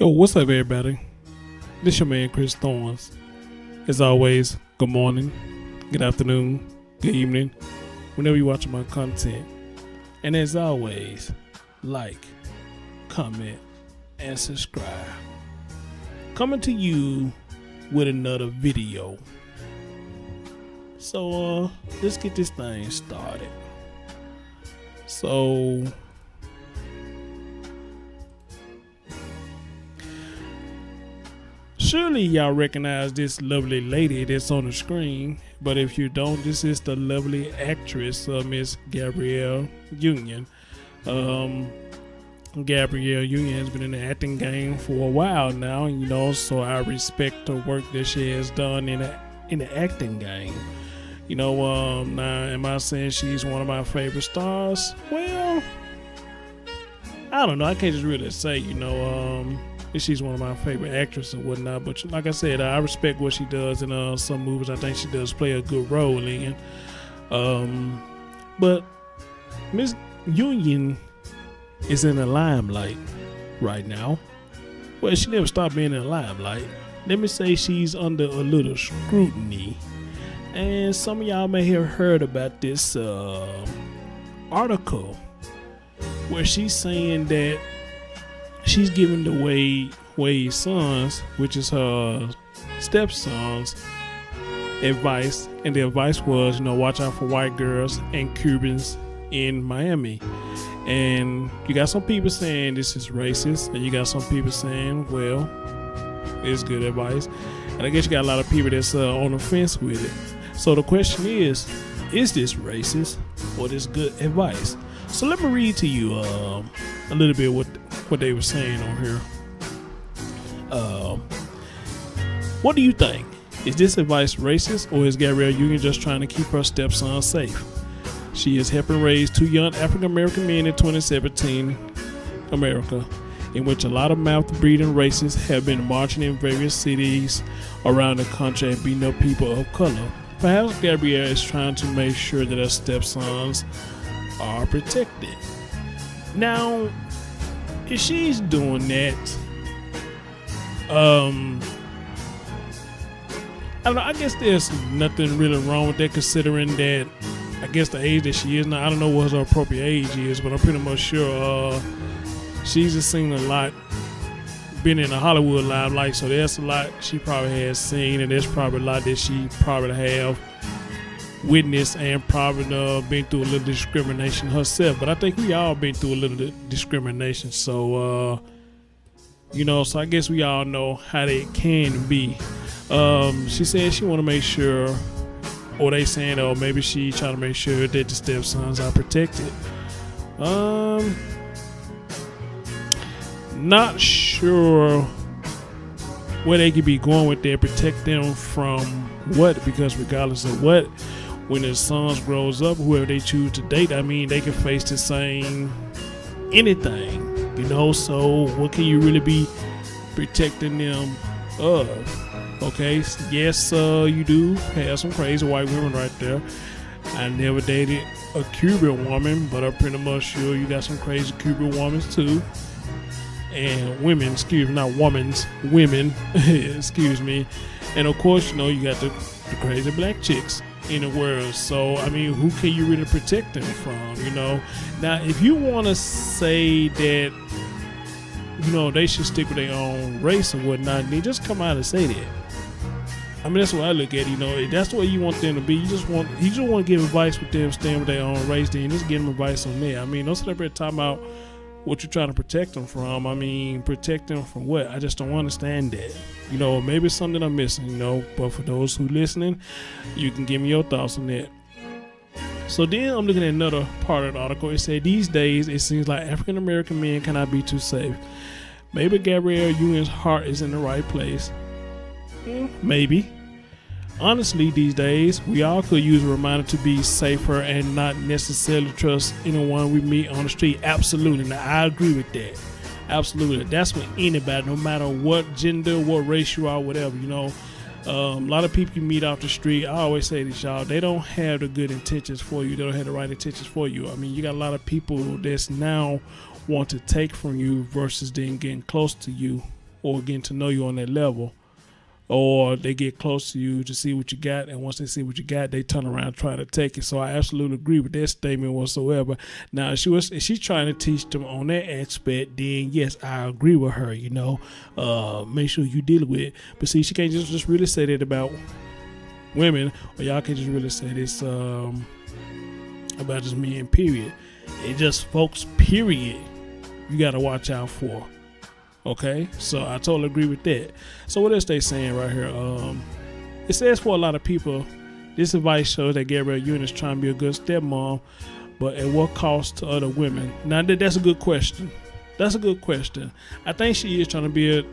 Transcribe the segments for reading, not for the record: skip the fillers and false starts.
Yo, what's up, everybody? This your man, Chris Thorns. As always, good morning, good afternoon, good evening, whenever you're watching my content. And as always, like, comment, and subscribe. Coming to you with another video. So, let's get this thing started. So, surely y'all recognize this lovely lady that's on the screen, but if you don't, this is the lovely actress, Miss Gabrielle Union. Gabrielle Union has been in the acting game for a while now, so I respect the work that she has done in the acting game. Now, am I saying she's one of my favorite stars? Well, I don't know. I can't just really say, if she's one of my favorite actresses or whatnot. But like I said, I respect what she does in some movies. I think she does play a good role in. But Miss Union is in the limelight right now. Well, she never stopped being in the limelight. Let me say she's under a little scrutiny. And some of y'all may have heard about this article where she's saying that she's giving the Wade's sons, which is her stepsons, advice. And the advice was, watch out for white girls and Cubans in Miami. And you got some people saying this is racist, and you got some people saying, well, it's good advice. And I guess you got a lot of people that's on the fence with it. So the question is this racist or this good advice? So let me read to you a little bit what they were saying on here. What do you think? Is this advice racist, or is Gabrielle Union just trying to keep her stepson safe? She is helping raise two young African American men in 2017 America, in which a lot of mouth-breathing racists have been marching in various cities around the country and beating up people of color. Perhaps Gabrielle is trying to make sure that her stepsons are protected. Now, if she's doing that, I don't know, I guess there's nothing really wrong with that, considering that I guess the age that she is now, I don't know what her appropriate age is, but I'm pretty much sure she's just seen a lot, been in the Hollywood limelight, so there's a lot she probably has seen, and there's probably a lot that she probably have witnessed and probably been through a little discrimination herself. But I think we all been through a little discrimination, so so I guess we all know how they can be. She said she want to make sure, or they saying, oh, maybe she trying to make sure that the stepsons are protected. Not sure where they could be going with that. Protect them from what? Because regardless of what, when their sons grows up, whoever they choose to date, I mean, they can face the same anything, so what can you really be protecting them of? Okay, yes, you do have some crazy white women right there. I never dated a Cuban woman, but I'm pretty much sure you got some crazy Cuban women too. And women, women, excuse me. And of course, you got the crazy black chicks in the world. So, I mean, who can you really protect them from, Now, if you want to say that, they should stick with their own race or whatnot, then just come out and say that. I mean, that's what I look at, if that's the way you want them to be, you just want to give advice with them staying with their own race, then just give them advice on that. I mean, don't sit up here talking about what you're trying to protect them from. I mean, protect them from what? I just don't understand that. Maybe it's something I'm missing, but for those who listening, you can give me your thoughts on that. So then I'm looking at another part of the article. It said, these days, it seems like African American men cannot be too safe. Maybe Gabrielle Union's heart is in the right place. Maybe. Honestly, these days, we all could use a reminder to be safer and not necessarily trust anyone we meet on the street. Absolutely. Now, I agree with that. Absolutely. That's with anybody, no matter what gender, what race you are, whatever, a lot of people you meet off the street, I always say this, y'all, they don't have the good intentions for you. They don't have the right intentions for you. I mean, you got a lot of people that's now want to take from you versus then getting close to you or getting to know you on that level. Or they get close to you to see what you got, and once they see what you got, they turn around and try to take it. So I absolutely agree with that statement whatsoever. Now, if she's trying to teach them on that aspect, then yes, I agree with her. Make sure you deal with it. But see, she can't just really say that about women, or y'all can't just really say this about just men. Period. It just folks. Period. You got to watch out for. Okay, so I totally agree with that. So what else they saying right here? It says for a lot of people, this advice shows that Gabrielle Union is trying to be a good stepmom, but at what cost to other women? Now that's a good question. That's a good question. I think she is trying to be a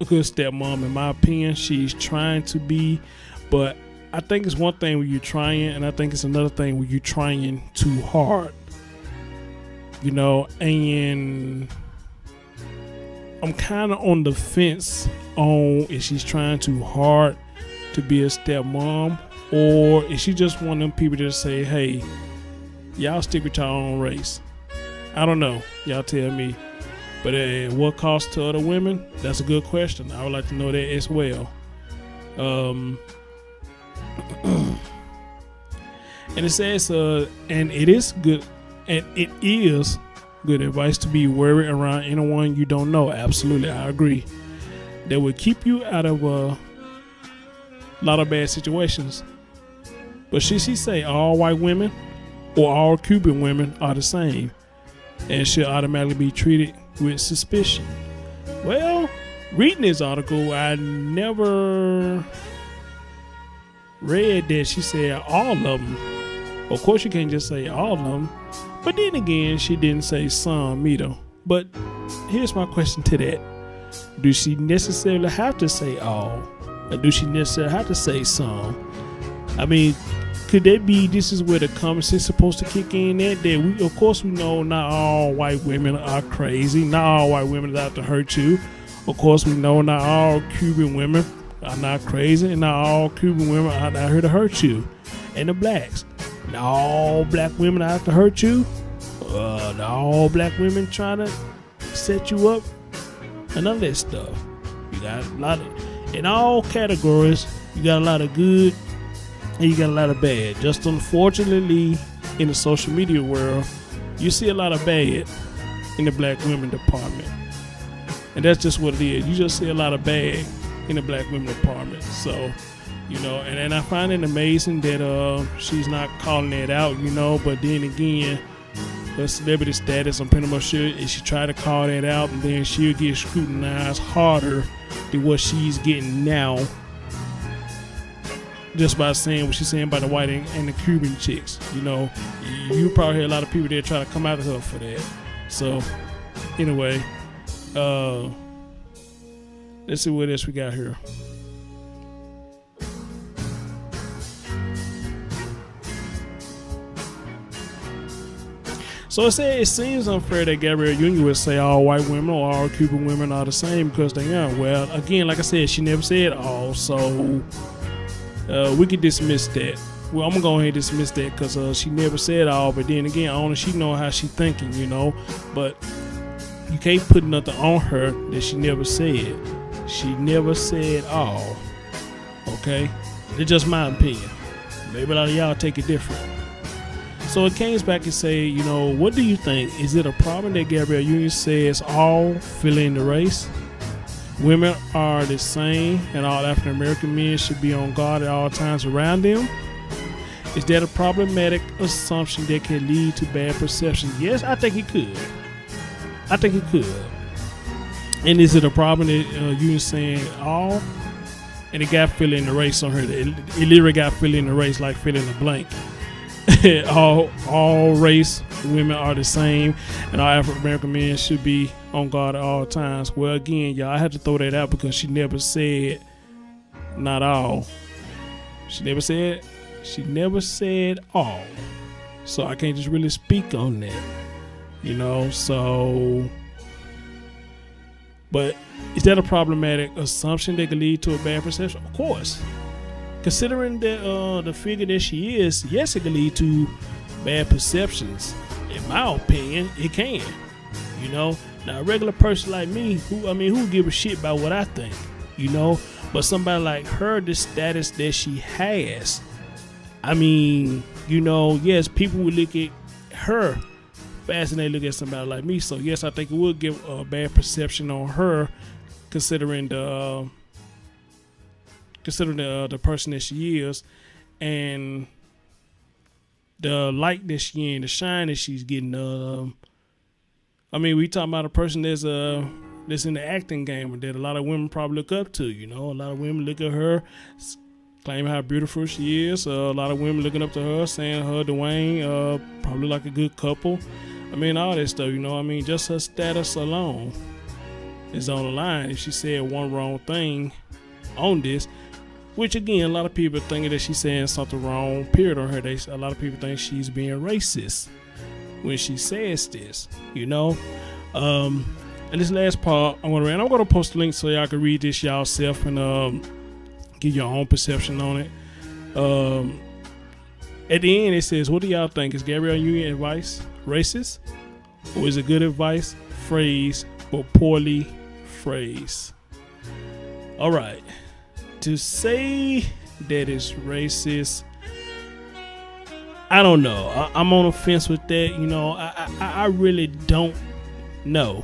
good stepmom. In my opinion, she's trying to be, but I think it's one thing when you're trying, and I think it's another thing when you're trying too hard. And I'm kind of on the fence on if she's trying too hard to be a stepmom, or is she just one of them people that say, hey, y'all stick with your own race. I don't know. Y'all tell me. But at what cost to other women? That's a good question. I would like to know that as well. And it says, and it is good, and it is good advice to be worried around anyone you don't know. Absolutely, I agree. That will keep you out of a lot of bad situations. But should she say all white women or all Cuban women are the same and should automatically be treated with suspicion? Well, reading this article, I never read that she said all of them. Of course, you can't just say all of them. But then again, she didn't say some either. But here's my question to that. Do she necessarily have to say all? Or do she necessarily have to say some? I mean, could that be this is where the common sense is supposed to kick in at? That we, of course, we know not all white women are crazy. Not all white women are out to hurt you. Of course, we know not all Cuban women are not crazy. And not all Cuban women are out here to hurt you. And the blacks. Not all black women out to hurt you. Not all black women trying to set you up. And none of that stuff. You got a lot of, in all categories, you got a lot of good and you got a lot of bad. Just unfortunately, in the social media world, you see a lot of bad in the black women department. And that's just what it is. You just see a lot of bad in the black women department. So, and I find it amazing that she's not calling it out, but then again, her celebrity status, I'm pretty much sure if she tried to call that out, and then she'll get scrutinized harder than what she's getting now, just by saying what she's saying about the white and the Cuban chicks. You probably hear a lot of people there try to come out of her for that. So, anyway, let's see what else we got here. So it seems unfair that Gabrielle Union would say all white women or all Cuban women are the same because they aren't. Well, again, like I said, she never said all, so we could dismiss that. Well, I'm going to go ahead and dismiss that because she never said all, but then again, only she know how she thinking, But you can't put nothing on her that she never said. She never said all, okay? It's just my opinion. Maybe a lot of y'all take it different. So it came back and say, what do you think? Is it a problem that Gabrielle Union says all fill in the race? Women are the same and all African American men should be on guard at all times around them? Is that a problematic assumption that can lead to bad perception? Yes, I think it could. And is it a problem that Union saying all? And it got fill in the race on her. It literally got fill in the race like fill in the blank. all race women are the same and all African American men should be on guard at all times. Well, again, y'all, I had to throw that out because she never said not all. She never said all. So I can't just really speak on that. So, but is that a problematic assumption that could lead to a bad perception? Of course. Considering the figure that she is, yes, it can lead to bad perceptions. In my opinion, it can. Now, a regular person like me, who give a shit about what I think, you know? But somebody like her, the status that she has, I mean, you know, yes, people will look at her faster than they look at somebody like me. So yes, I think it would give a bad perception on her, considering the person that she is, and the light that she in, the shine that she's getting. I mean, we talking about a person that's in the acting game that a lot of women probably look up to. You know, a lot of women look at her, claiming how beautiful she is. A lot of women looking up to her, saying her, Dwayne, probably like a good couple. I mean, all that stuff. You know, I mean, just her status alone is on the line. If she said one wrong thing on this, which again, a lot of people thinking that she's saying something wrong, period, on her. A lot of people think she's being racist when she says this, you know. And this last part, I'm gonna post a link so y'all can read this yourself and give your own perception on it. At the end, it says, "What do y'all think? Is Gabrielle Union advice racist, or is it good advice, phrase, but poorly phrased?" All right. To say that it's racist, I don't know. I'm on the fence with that. You know, I really don't know.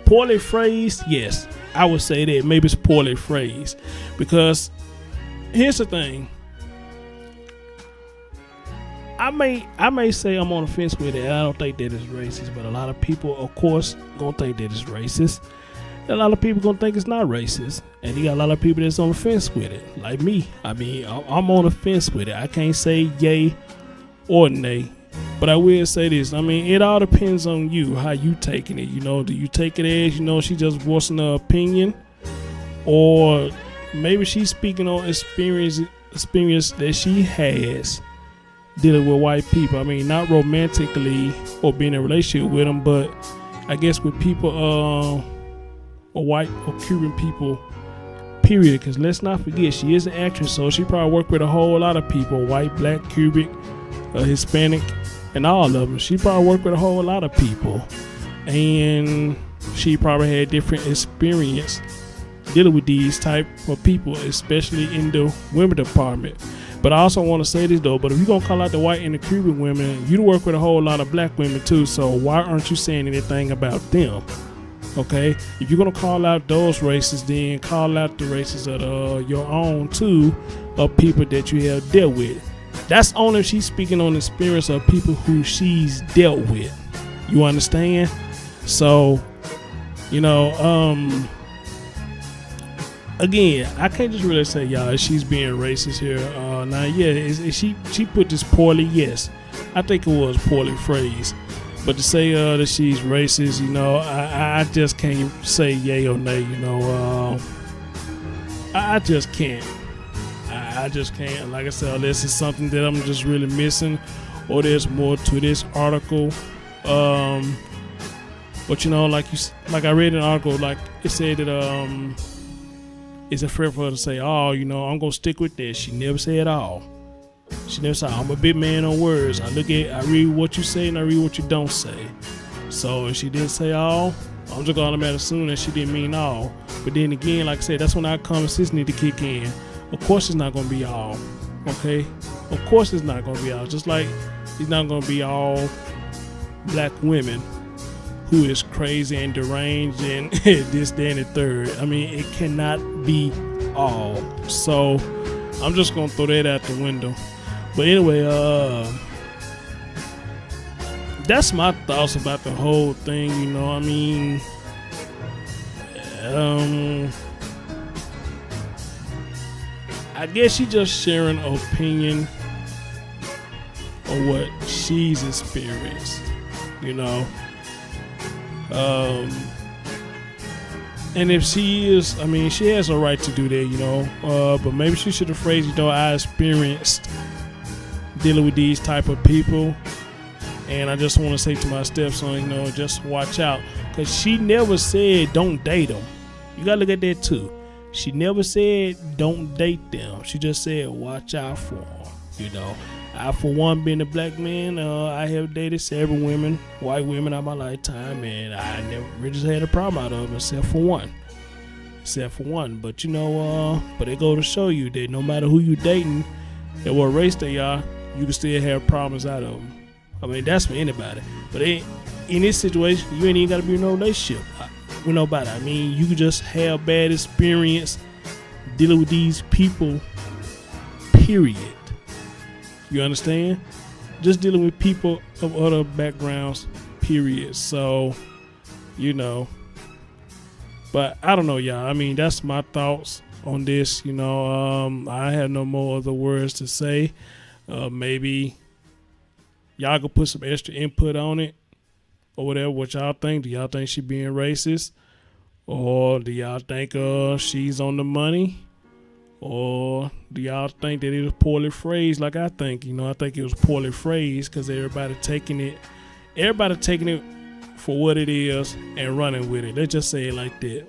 Poorly phrased, yes, I would say that maybe it's poorly phrased, because here's the thing. I may say I'm on the fence with it. I don't think that it's racist, but a lot of people, of course, gonna think that it's racist. A lot of people gonna think it's not racist, and you got a lot of people that's on the fence with it, like me. I mean, I'm on the fence with it. I can't say yay or nay, but I will say this. I mean, it all depends on you, how you taking it. You know, do you take it as, you know, she just voicing her opinion, or maybe she's speaking on experience that she has dealing with white people. I mean, not romantically or being in a relationship with them, but I guess with people, or white or Cuban people, period. Because let's not forget, she is an actress, so she probably worked with a whole lot of people, white, black, Cuban, Hispanic, and all of them. She probably worked with a whole lot of people, and she probably had different experience dealing with these type of people, especially in the women department. But I also want to say this though, but if you're going to call out the white and the Cuban women, you work with a whole lot of black women too, so why aren't you saying anything about them? Okay, if you're gonna call out those races, then call out the races of your own too, of people that you have dealt with. That's only if she's speaking on the experience of people who she's dealt with. You understand? So, you know, again, I can't just really say, y'all, she's being racist here. Now, yeah, she put this poorly. Yes, I think it was poorly phrased. But to say that she's racist, you know, I just can't say yay or nay, you know. I just can't. I just can't. Like I said, this is something that I'm just really missing, or there's more to this article. But you know, like I read an article, like it said that it's unfair for her to say, "Oh, you know, I'm gonna stick with this." She never said all. She never said, "I'm a big man on words. I read what you say and I read what you don't say." So if she didn't say all, I'm just gonna automatically assume that she didn't mean all. But then again, like I said, that's when our common sense need to kick in. Of course it's not gonna be all. Okay? Of course it's not gonna be all. Just like it's not gonna be all black women who is crazy and deranged and this, that, and the third. I mean, it cannot be all. So I'm just gonna throw that out the window. But anyway, that's my thoughts about the whole thing. You know, I mean, I guess she just sharing an opinion of what she's experienced. You know, and if she is, I mean, she has a right to do that. You know, but maybe she should have phrased, you know, I experienced dealing with these type of people, and I just want to say to my stepson, you know, just watch out, because she never said don't date them. You gotta look at that too. She never said don't date them. She just said watch out for them, you know. I, for one, being a black man, I have dated several women, white women, in my lifetime, and I never really had a problem out of them except for one. But but it go to show you that no matter who you dating and what race they are, you can still have problems out of them. I mean, that's for anybody. But in this situation, you ain't even got to be in no relationship with nobody. I mean, you can just have bad experience dealing with these people, period. You understand? Just dealing with people of other backgrounds, period. So, but I don't know, y'all. I mean, that's my thoughts on this. I have no more other words to say. Maybe y'all could put some extra input on it or whatever. What y'all think? Do y'all think she being racist? Or do y'all think she's on the money? Or do y'all think that it was poorly phrased like I think? I think it was poorly phrased because everybody taking it for what it is and running with it. Let's just say it like that.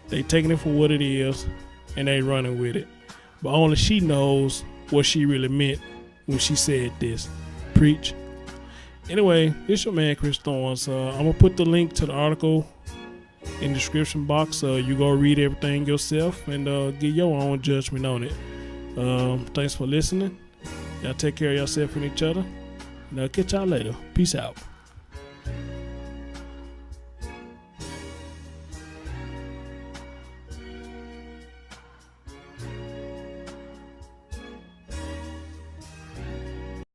They taking it for what it is and they running with it. But only she knows what she really meant when she said this. Preach. Anyway, it's your man Chris Thorns. I'm going to put the link to the article in the description box. You go read everything yourself and get your own judgment on it. Thanks for listening. Y'all take care of yourself and each other. And I'll catch y'all later. Peace out.